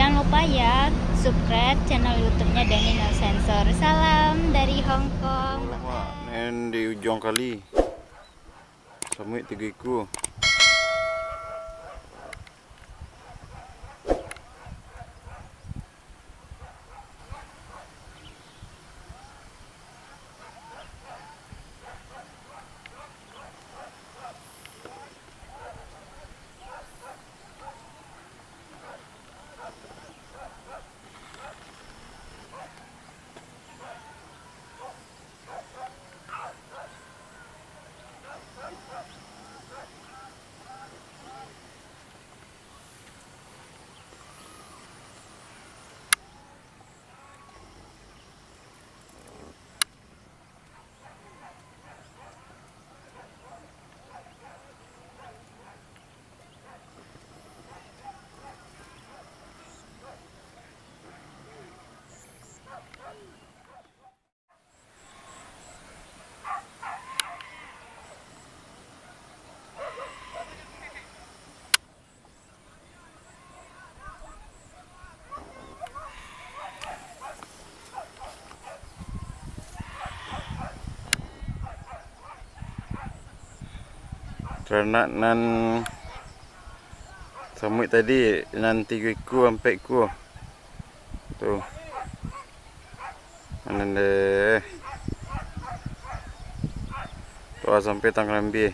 Jangan lupa ya subscribe channel YouTube-nya Denny No Sensor. Salam dari Hong Kong. Nen di ujung kali. Samui 3 ekor. Kerana nan samui tadi nan 3 ekor 4 ekor. Tu. Mana deh. Tu sampai tang lambi.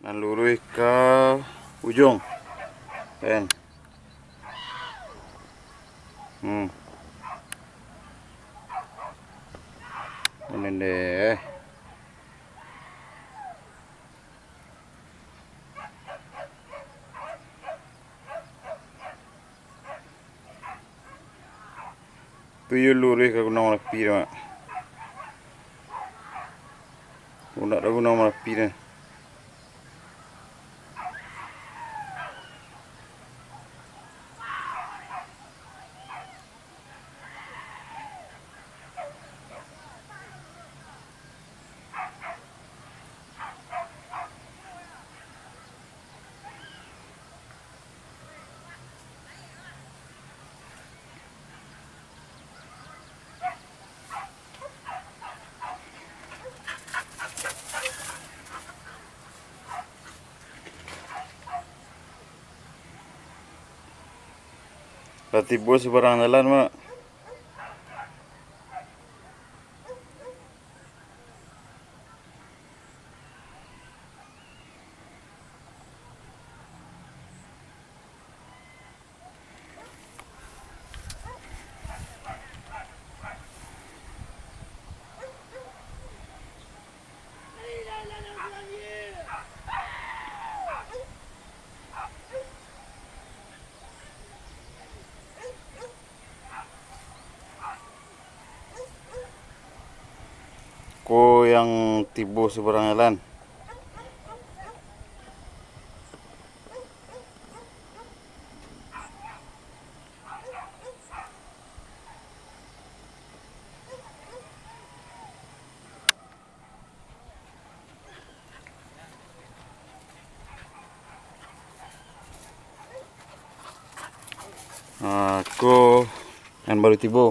Dan lurus ke ujung kan. Ini deh. Tu lurus ke gunung Merapi dah. Nak dah gunung Merapi dah. Berarti bos seberang jalan mak. Ko yang tiba seberang jalan. Ko yang baru tiba.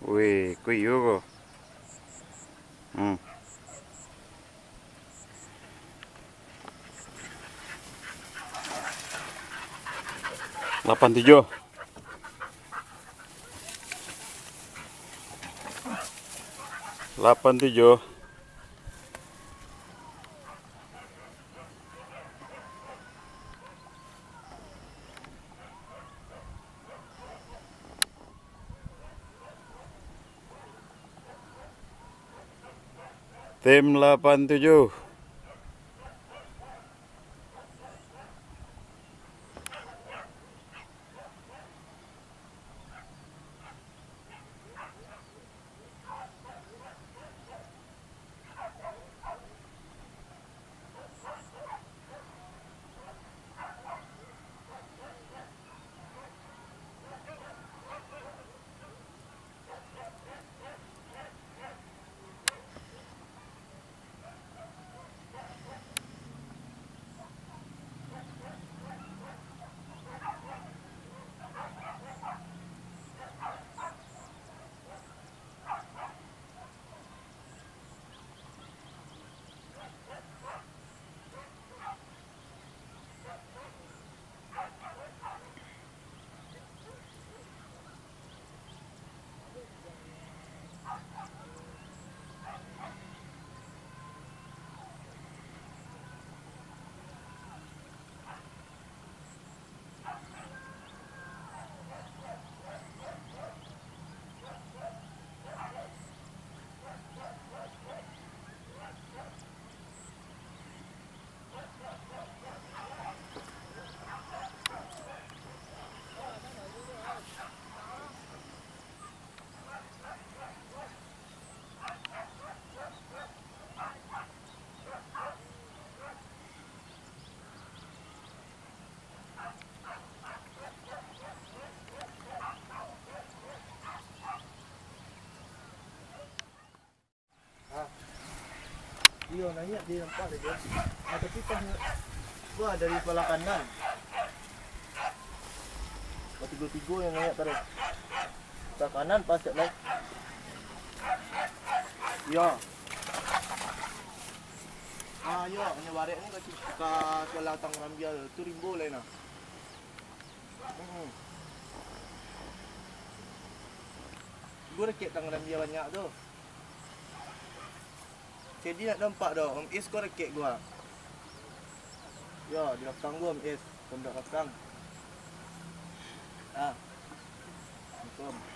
Weh, kuih yo. 87. Delapan tujuh. Tim 87. Dia nanya dia nampak dia. Tapi pas gua dari sebelah kanan. Tiga-tiga yang nanya tadi. Sebelah kanan pas naik. Ya. Ya, hanya barek ni ke sebelah tang rambial tu rimbo lain ah. Gua rekek tang rambial banyak tu. Jadi nak nampak dah, Om Is kau rekek gua. Ya, di belakang gua Om Is, pondok belakang. Assalamualaikum.